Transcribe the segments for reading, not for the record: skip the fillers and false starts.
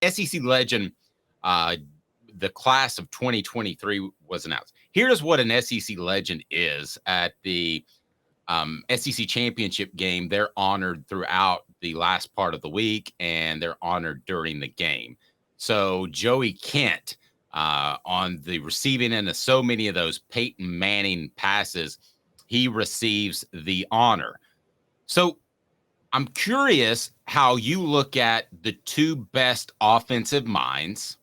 SEC Legend, the class of 2023 was announced. Here's what an SEC Legend is. At the SEC Championship game, they're honored throughout the last part of the week, and they're honored during the game. So Joey Kent, on the receiving end of so many of those Peyton Manning passes, he receives the honor. So I'm curious how you look at the two best offensive minds.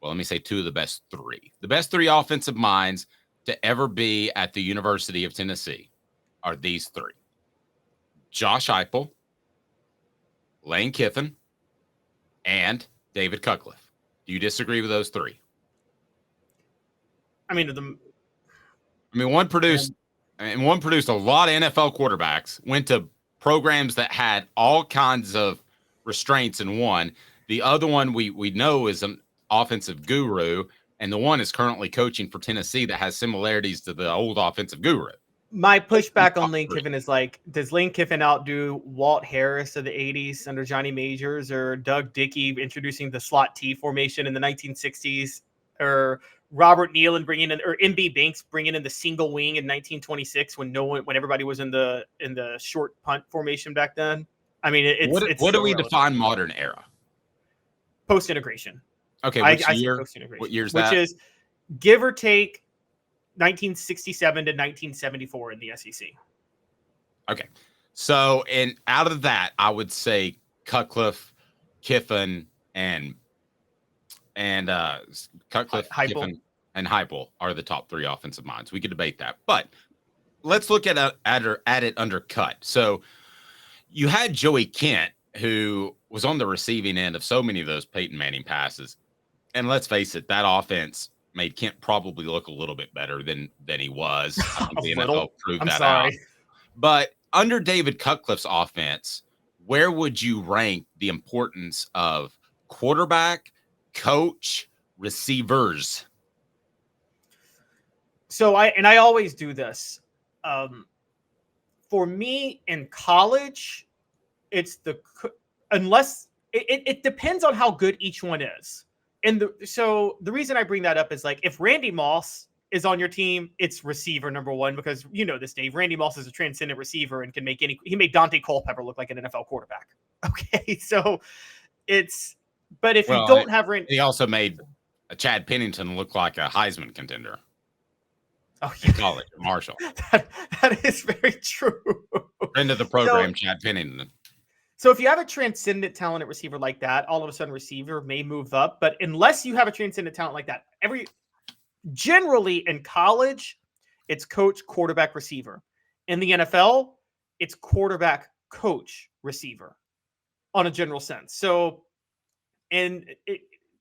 Well, let me say two of the best three. The best three offensive minds to ever be at the University of Tennessee are these three: Josh Heupel, Lane Kiffin, and David Cutcliffe. Do you disagree with those three? I mean, one produced a lot of NFL quarterbacks, went to programs that had all kinds of restraints in one. The other one we know is an offensive guru, and the one is currently coaching for Tennessee that has similarities to the old offensive guru. My pushback on Lane Kiffin is like, does Lane Kiffin outdo Walt Harris of the 80s under Johnny Majors, or Doug Dickey introducing the slot T formation in the 1960s, or Robert Nealon bringing in, or MB Banks bringing in the single wing in 1926 when everybody was in the short punt formation back then? I mean, it's what do we define modern era? Post integration. Okay, I say post integration. What year's that? Which is give or take 1967 to 1974 in the SEC. Okay. So, and out of that, I would say Cutcliffe, Kiffin, and Cutcliffe, Kiffin, and Heupel are the top three offensive minds. We could debate that, but let's look at it undercut. So, you had Joey Kent, who was on the receiving end of so many of those Peyton Manning passes, and let's face it, that offense made Kent probably look a little bit better than he was. I think the NFL proved that out. But under David Cutcliffe's offense, where would you rank the importance of quarterback, coach, receivers? So I always do this. For me in college, it's unless it depends on how good each one is. And so the reason I bring that up is, like, if Randy Moss is on your team, it's receiver number one, because you know this, Dave. Randy Moss is a transcendent receiver and can he made Dante Culpepper look like an NFL quarterback. Okay, so but if you don't have Randy, he also made Chad Pennington look like a Heisman contender. Oh, yeah. In college at Marshall. That is very true. Friend of the program, Chad Pennington. So if you have a transcendent talent at receiver like that, all of a sudden receiver may move up. But unless you have a transcendent talent like that, generally in college, it's coach, quarterback, receiver. In the NFL, it's quarterback, coach, receiver on a general sense. So,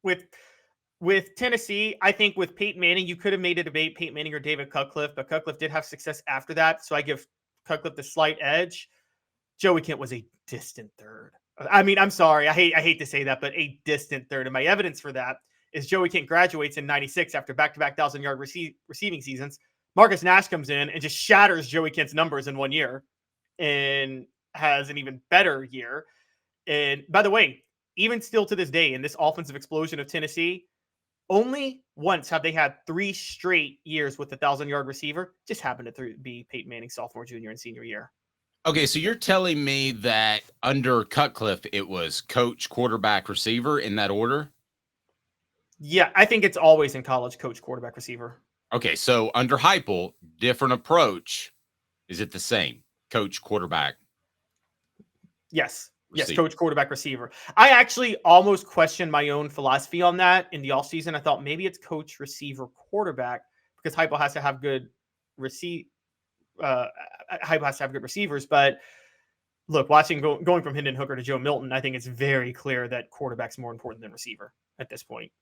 with Tennessee, I think with Peyton Manning, you could have made a debate, Peyton Manning or David Cutcliffe, but Cutcliffe did have success after that. So I give Cutcliffe the slight edge. Joey Kent was a distant third. I mean, I'm sorry. I hate to say that, but a distant third. And my evidence for that is Joey Kent graduates in 96 after back-to-back 1,000-yard receiving seasons. Marcus Nash comes in and just shatters Joey Kent's numbers in 1 year and has an even better year. And by the way, even still to this day, in this offensive explosion of Tennessee, only once have they had 3 straight years with the 1,000-yard receiver. Just happened to be Peyton Manning's sophomore, junior, and senior year. Okay, so you're telling me that under Cutcliffe, it was coach, quarterback, receiver in that order? Yeah, I think it's always in college, coach, quarterback, receiver. Okay, so under Heupel, different approach. Is it the same? Coach, quarterback? Yes. Receiver. Yes, coach, quarterback, receiver. I actually almost questioned my own philosophy on that in the offseason. I thought maybe it's coach, receiver, quarterback, because Heupel has to have good Heupel has to have good receivers. But look, going from Hendon Hooker to Joe Milton, I think it's very clear that quarterback's more important than receiver at this point.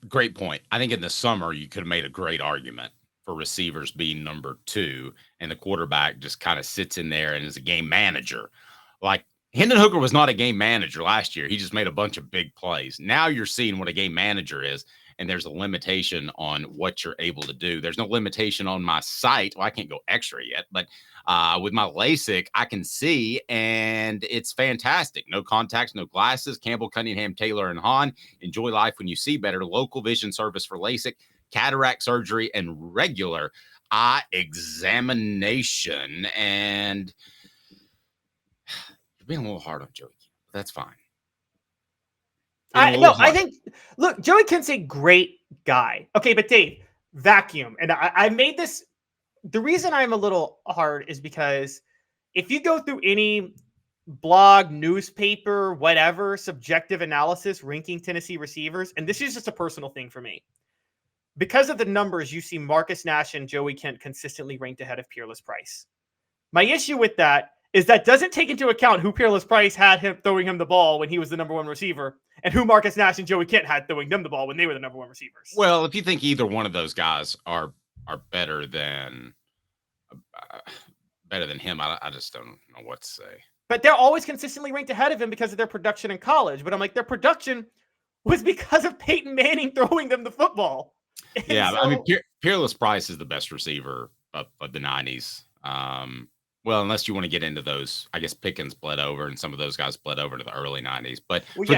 Great point. I think in the summer, you could have made a great argument for receivers being number 2, and the quarterback just kind of sits in there and is a game manager. Like, Hendon Hooker was not a game manager last year. He just made a bunch of big plays. Now you're seeing what a game manager is. and there's a limitation on what you're able to do. There's no limitation on my sight. Well, I can't go X-ray yet, but with my LASIK, I can see, and it's fantastic. No contacts, no glasses. Campbell, Cunningham, Taylor, and Hahn. Enjoy life when you see better. Local vision service for LASIK, cataract surgery, and regular eye examination. And you're being a little hard on Joey Kent. That's fine. I think, look, Joey Kent's a great guy. Okay, but Dave, vacuum. And I made this. The reason I'm a little hard is because if you go through any blog, newspaper, whatever, subjective analysis ranking Tennessee receivers, and this is just a personal thing for me, because of the numbers, you see Marcus Nash and Joey Kent consistently ranked ahead of Peerless Price. My issue with that is that doesn't take into account who Peerless Price had him throwing him the ball when he was the number one receiver, and who Marcus Nash and Joey Kent had throwing them the ball when they were the number one receivers. Well, if you think either one of those guys are better than him, I just don't know what to say. But they're always consistently ranked ahead of him because of their production in college. But I'm like, their production was because of Peyton Manning throwing them the football. Yeah, so, I mean, Peerless Price is the best receiver of the 90s. Well, unless you want to get into those, I guess Pickens bled over, and some of those guys bled over to the early 90s. But for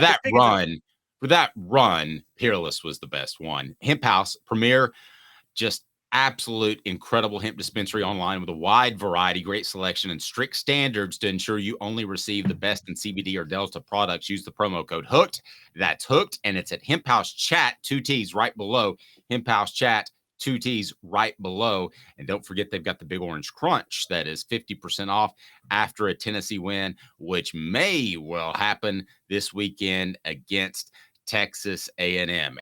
that run, Peerless was the best one. Hemp House, premier, just absolute incredible hemp dispensary online with a wide variety, great selection, and strict standards to ensure you only receive the best in CBD or Delta products. Use the promo code HOOKED. That's HOOKED, and it's at Hemp House Chat, 2 T's right below. Hemp House Chat, 2 T's right below. And don't forget, they've got the Big Orange Crunch that is 50% off after a Tennessee win, which may well happen this weekend against Texas A&M.